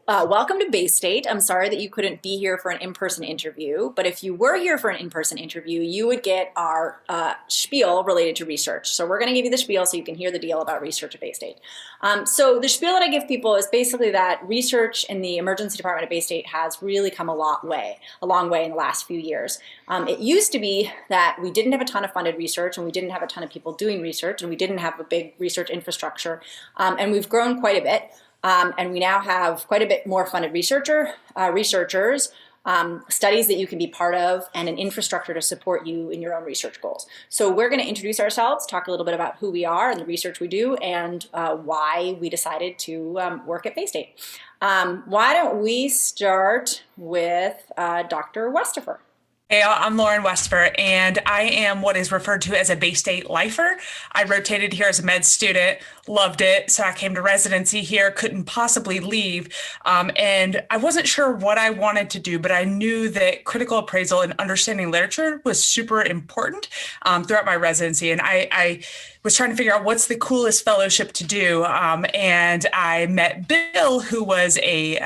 Welcome to Baystate. I'm sorry that you couldn't be here for an in-person interview, but if you were here for an in-person interview, you would get our spiel related to research. So we're going to give you the spiel so you can hear the deal about research at Baystate. So the spiel that I give people is basically that research in the emergency department at Baystate has really come a long way in the last few years. It used to be that we didn't have a ton of funded research, and we didn't have a ton of people doing research, and we didn't have a big research infrastructure, and we've grown quite a bit. And we now have quite a bit more funded researchers, studies that you can be part of, and an infrastructure to support you in your own research goals. So we're going to introduce ourselves, talk a little bit about who we are and the research we do, and why we decided to work at Baystate. Why don't we start with Dr. Westifer? Hey, I'm Lauren Westford, and I am what is referred to as a Baystate lifer. I rotated here as a med student, loved it, so I came to residency here, couldn't possibly leave, and I wasn't sure what I wanted to do, but I knew that critical appraisal and understanding literature was super important throughout my residency, and I was trying to figure out what's the coolest fellowship to do, and I met Bill, who was a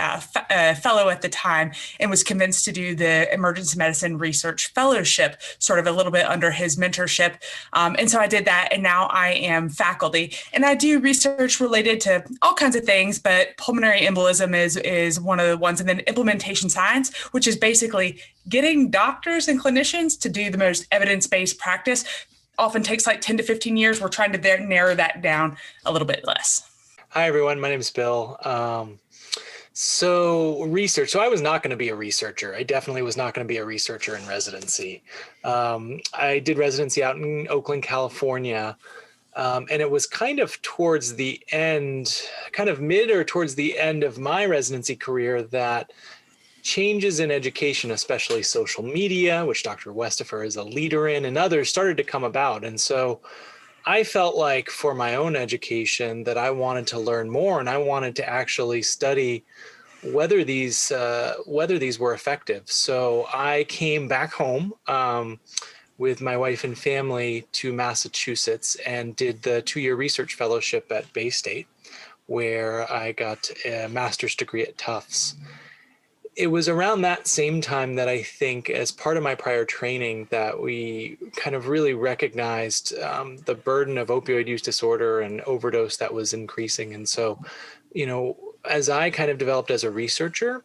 fellow at the time, and was convinced to do the emergency medicine research fellowship, sort of a little bit under his mentorship. And so I did that, and now I am faculty. And I do research related to all kinds of things, but pulmonary embolism is one of the ones. And then implementation science, which is basically getting doctors and clinicians to do the most evidence-based practice, often takes like 10 to 15 years. We're trying to narrow that down a little bit less. Hi, everyone. My name is Bill. So research. So I was not going to be a researcher. I definitely was not going to be a researcher in residency. I did residency out in Oakland, California. And it was kind of towards the end, kind of mid or towards the end of my residency career that changes in education, especially social media, which Dr. Westifer is a leader in, and others started to come about. And so I felt like for my own education that I wanted to learn more, and I wanted to actually study whether these were effective. So I came back home with my wife and family to Massachusetts and did the 2-year research fellowship at Baystate, where I got a master's degree at Tufts. It was around that same time that I think, as part of my prior training, that we kind of really recognized the burden of opioid use disorder and overdose that was increasing. And so, as I kind of developed as a researcher,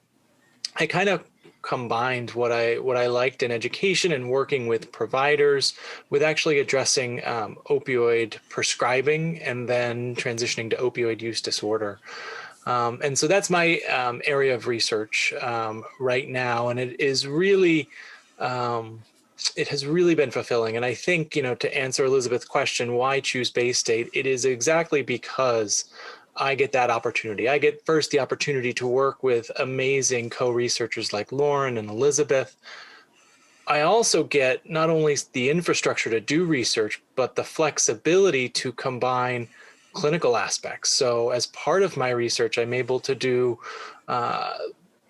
I kind of combined what I liked in education and working with providers with actually addressing opioid prescribing and then transitioning to opioid use disorder. And so that's my area of research right now. And it is really, it has really been fulfilling. And I think, to answer Elizabeth's question, why choose Baystate? It is exactly because I get that opportunity. I get first the opportunity to work with amazing co-researchers like Lauren and Elizabeth. I also get not only the infrastructure to do research, but the flexibility to combine clinical aspects. So as part of my research, I'm able to do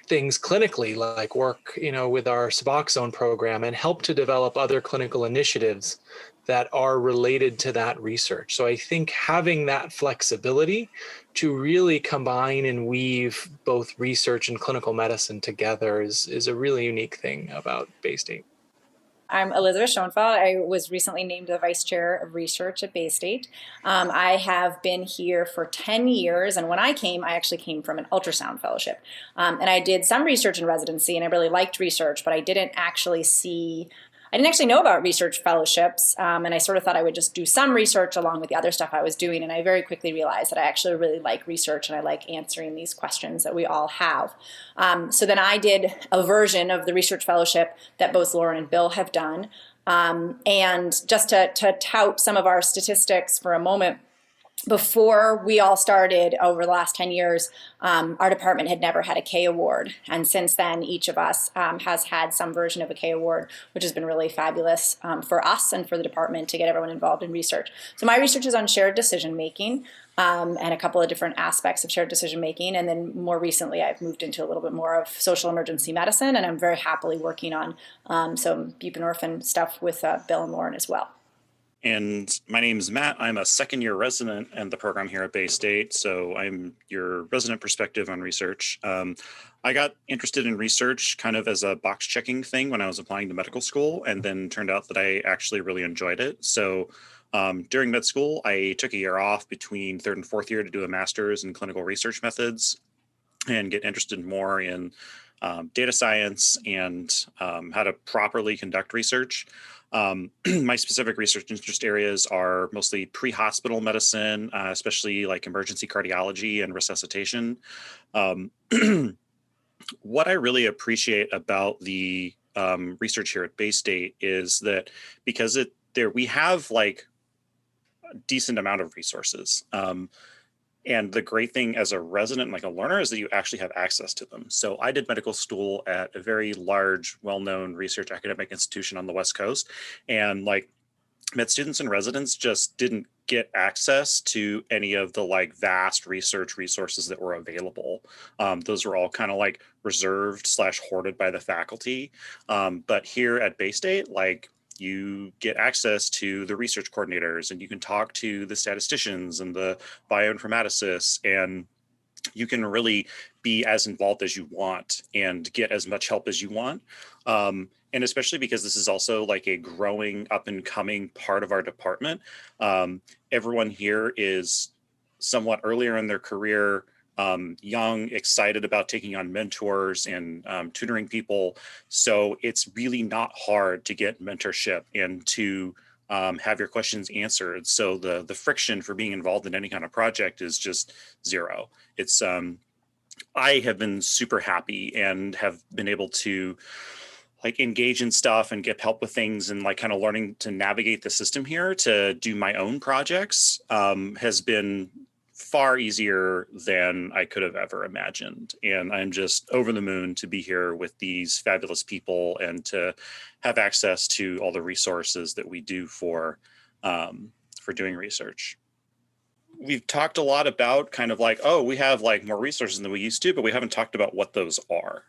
things clinically, like work, with our Suboxone program and help to develop other clinical initiatives that are related to that research. So I think having that flexibility to really combine and weave both research and clinical medicine together is a really unique thing about Baystate. I'm Elizabeth Schoenfeld. I was recently named the Vice Chair of Research at Baystate. I have been here for 10 years, and when I actually came from an ultrasound fellowship. And I did some research in residency, and I really liked research, but I didn't actually know about research fellowships, and I sort of thought I would just do some research along with the other stuff I was doing, and I very quickly realized that I actually really like research and I like answering these questions that we all have. So then I did a version of the research fellowship that both Lauren and Bill have done, and just to tout some of our statistics for a moment, before we all started over the last 10 years, our department had never had a K award. And since then, each of us has had some version of a K award, which has been really fabulous for us and for the department to get everyone involved in research. So my research is on shared decision making and a couple of different aspects of shared decision making. And then more recently, I've moved into a little bit more of social emergency medicine, and I'm very happily working on some buprenorphine stuff with Bill and Lauren as well. And my name is Matt. I'm a second-year resident in the program here at Baystate, so I'm your resident perspective on research. I got interested in research kind of as a box checking thing when I was applying to medical school, and then turned out that I actually really enjoyed it. So during med school, I took a year off between third and fourth year to do a master's in clinical research methods and get interested more in data science and how to properly conduct research. My specific research interest areas are mostly pre-hospital medicine, especially like emergency cardiology and resuscitation. What I really appreciate about the research here at Baystate is that because we have like a decent amount of resources. And the great thing as a resident, like a learner, is that you actually have access to them. So I did medical school at a very large, well-known research academic institution on the West Coast. And like med students and residents just didn't get access to any of the like vast research resources that were available. Those were all kind of like reserved / hoarded by the faculty. But here at Baystate, like you get access to the research coordinators and you can talk to the statisticians and the bioinformaticists, and you can really be as involved as you want and get as much help as you want. And especially because this is also like a growing up and coming part of our department. Everyone here is somewhat earlier in their career, young, excited about taking on mentors and tutoring people. So it's really not hard to get mentorship and to have your questions answered. So the friction for being involved in any kind of project is just zero. It's I have been super happy and have been able to like engage in stuff and get help with things, and like kind of learning to navigate the system here to do my own projects has been far easier than I could have ever imagined. And I'm just over the moon to be here with these fabulous people and to have access to all the resources that we do for doing research. We've talked a lot about kind of like, oh, we have like more resources than we used to, but we haven't talked about what those are.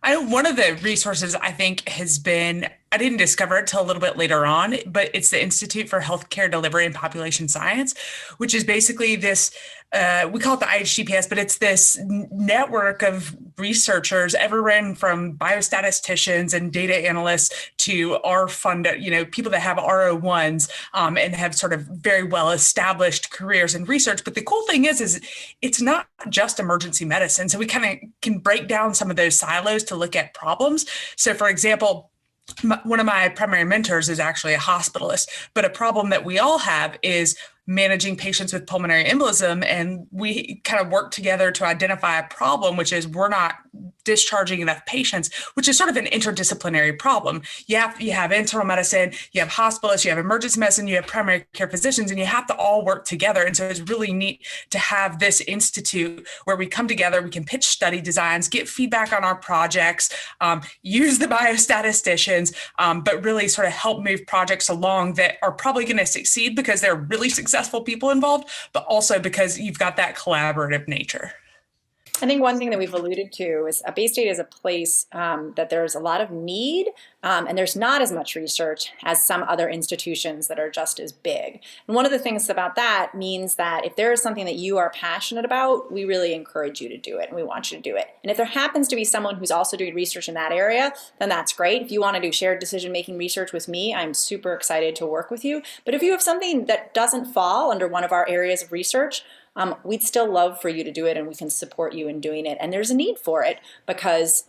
I know one of the resources I think has been, I didn't discover it till a little bit later on, but it's the Institute for Healthcare Delivery and Population Science, which is basically this, we call it the IHGPS, but it's this network of researchers, everyone from biostatisticians and data analysts to our people that have R01s and have sort of very well established careers in research. But the cool thing is it's not just emergency medicine. So we kind of can break down some of those silos to look at problems. So for example, one of my primary mentors is actually a hospitalist, but a problem that we all have is managing patients with pulmonary embolism. And we kind of work together to identify a problem, which is we're not discharging enough patients, which is sort of an interdisciplinary problem. You have internal medicine, you have hospitalists, you have emergency medicine, you have primary care physicians, and you have to all work together. And so it's really neat to have this institute where we come together, we can pitch study designs, get feedback on our projects, use the biostatisticians, but really sort of help move projects along that are probably going to succeed because they're really successful people involved, but also because you've got that collaborative nature. I think one thing that we've alluded to is Baystate is a place that there's a lot of need and there's not as much research as some other institutions that are just as big. And one of the things about that means that if there is something that you are passionate about, we really encourage you to do it and we want you to do it. And if there happens to be someone who's also doing research in that area, then that's great. If you want to do shared decision-making research with me, I'm super excited to work with you. But if you have something that doesn't fall under one of our areas of research, we'd still love for you to do it and we can support you in doing it. And there's a need for it because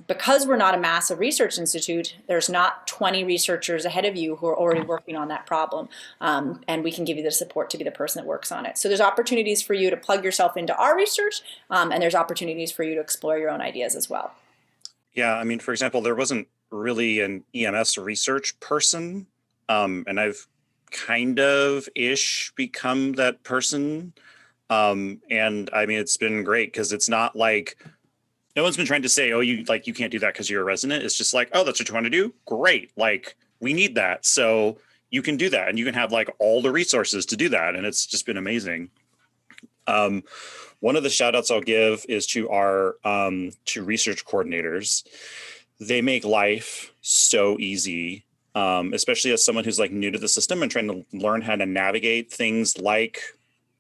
we're not a massive research institute, there's not 20 researchers ahead of you who are already working on that problem. And we can give you the support to be the person that works on it. So there's opportunities for you to plug yourself into our research and there's opportunities for you to explore your own ideas as well. Yeah, I mean, for example, there wasn't really an EMS research person, and I've kind of become that person. And I mean, it's been great because it's not like no one's been trying to say, oh, you can't do that because you're a resident. It's just like, oh, that's what you want to do. Great. Like we need that. So you can do that and you can have like all the resources to do that. And it's just been amazing. One of the shout outs I'll give is to our to research coordinators. They make life so easy especially as someone who's like new to the system and trying to learn how to navigate things like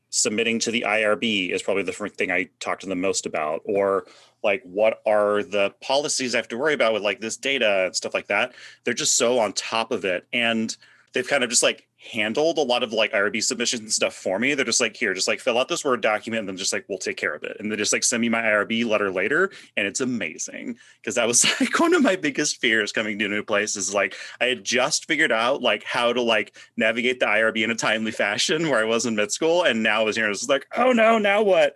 submitting to the IRB is probably the first thing I talk to them most about, or like what are the policies I have to worry about with like this data and stuff like that. They're just so on top of it, and they've kind of just like handled a lot of like IRB submissions and stuff for me. They're just like, here, just like fill out this Word document and then just like, we'll take care of it. And they just like send me my IRB letter later. And it's amazing, because that was like one of my biggest fears coming to a new place is like, I had just figured out like how to like navigate the IRB in a timely fashion where I was in mid school. And now I was here and it's like, oh no, now what?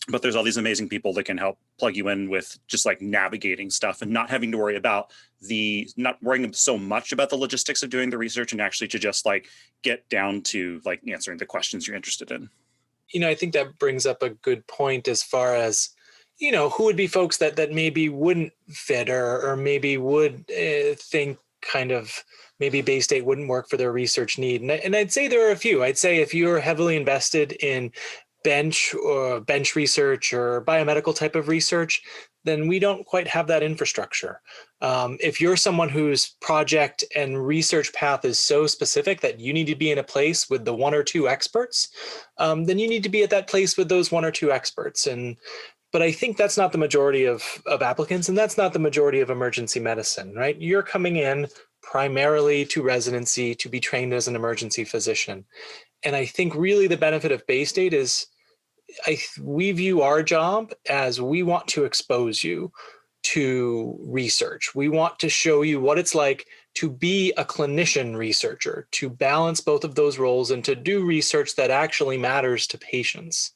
But there's all these amazing people that can help plug you in with just like navigating stuff and not having to worry about not worrying so much about the logistics of doing the research, and actually to just like get down to like answering the questions you're interested in. I think that brings up a good point as far as, who would be folks that maybe wouldn't fit or maybe would think kind of maybe Baystate wouldn't work for their research need. And I'd say there are a few. I'd say if you're heavily invested in bench research or biomedical type of research, then we don't quite have that infrastructure. If you're someone whose project and research path is so specific that you need to be in a place with the one or two experts, then you need to be at that place with those one or two experts. But I think that's not the majority of applicants, and that's not the majority of emergency medicine, right? You're coming in primarily to residency to be trained as an emergency physician. And I think really the benefit of Baystate is we view our job as we want to expose you to research. We want to show you what it's like to be a clinician researcher, to balance both of those roles and to do research that actually matters to patients.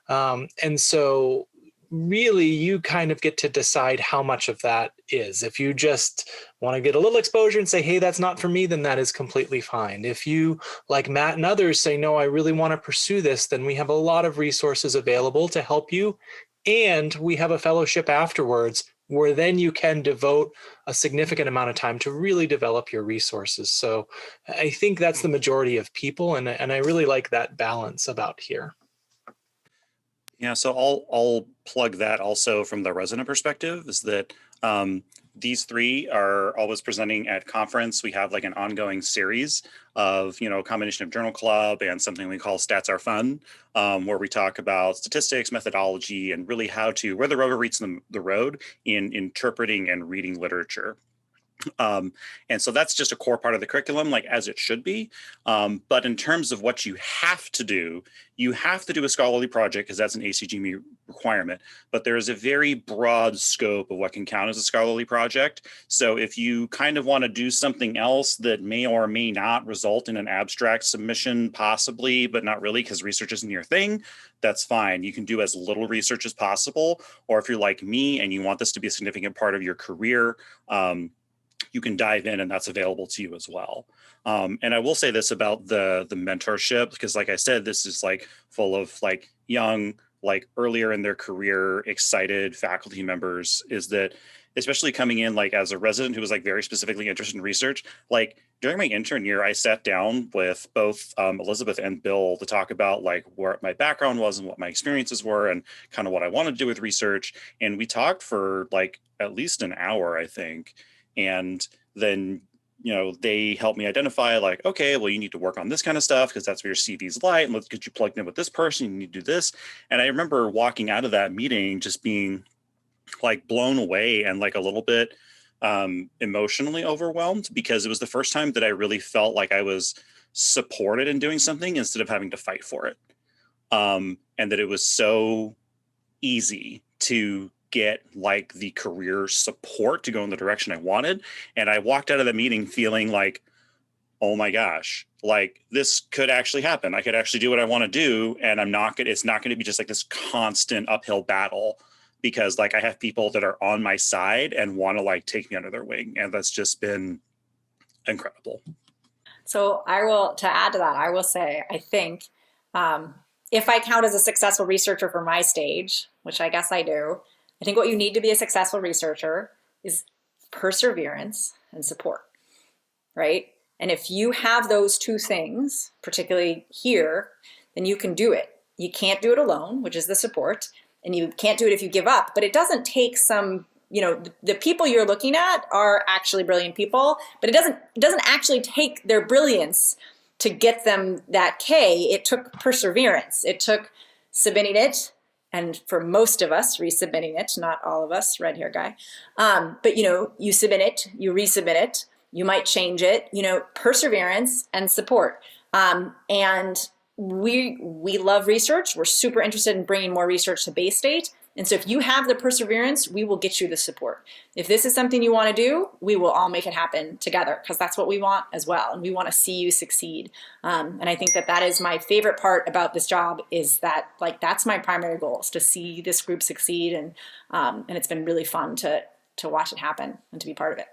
And so really you kind of get to decide how much of that is. If you just want to get a little exposure and say, hey, that's not for me, then that is completely fine. If you, like Matt and others, say, no, I really want to pursue this, then we have a lot of resources available to help you. And we have a fellowship afterwards where then you can devote a significant amount of time to really develop your resources. So I think that's the majority of people. And I really like that balance about here. Yeah, so I'll plug that also from the resident perspective is that these three are always presenting at conference. We have like an ongoing series of, a combination of journal club and something we call Stats Are Fun, where we talk about statistics, methodology, and really where the rubber meets the road in interpreting and reading literature. And so that's just a core part of the curriculum, like as it should be. But in terms of what you have to do a scholarly project because that's an ACGME requirement. But there is a very broad scope of what can count as a scholarly project. So if you kind of want to do something else that may or may not result in an abstract submission, possibly, but not really because research isn't your thing, that's fine. You can do as little research as possible. Or if you're like me and you want this to be a significant part of your career, you can dive in and that's available to you as well. And I will say this about the mentorship, because like I said, this is like full of like young, like earlier in their career, excited faculty members, is that especially coming in like as a resident who was like very specifically interested in research, like during my intern year, I sat down with both Elizabeth and Bill to talk about like where my background was and what my experiences were and kind of what I wanted to do with research. And we talked for like at least an hour, I think. And then, they helped me identify like, okay, well, you need to work on this kind of stuff because that's where your CV's light. And let's get you plugged in with this person. You need to do this. And I remember walking out of that meeting just being like blown away and like a little bit emotionally overwhelmed, because it was the first time that I really felt like I was supported in doing something instead of having to fight for it. And that it was so easy to get like the career support to go in the direction I wanted. And I walked out of the meeting feeling like, oh my gosh, like this could actually happen. I could actually do what I want to do. And it's not going to be just like this constant uphill battle, because like I have people that are on my side and want to like take me under their wing. And that's just been incredible. So to add to that, I will say, I think if I count as a successful researcher for my stage, which I guess I do, I think what you need to be a successful researcher is perseverance and support, right? And if you have those two things, particularly here, then you can do it. You can't do it alone, which is the support, and you can't do it if you give up. But it doesn't take some you know, the people you're looking at are actually brilliant people, but it doesn't actually take their brilliance to get them that K. It took perseverance. It took submitting it, and for most of us, resubmitting it, not all of us, red hair guy. But you know, you submit it, you resubmit it, you might change it, you know, perseverance and support. And we love research. We're super interested in bringing more research to Baystate. And so if you have the perseverance, we will get you the support. If this is something you want to do, we will all make it happen together, because that's what we want as well. And we want to see you succeed. And I think that that is my favorite part about this job, is that like, that's my primary goal, is to see this group succeed. And it's been really fun to watch it happen and to be part of it.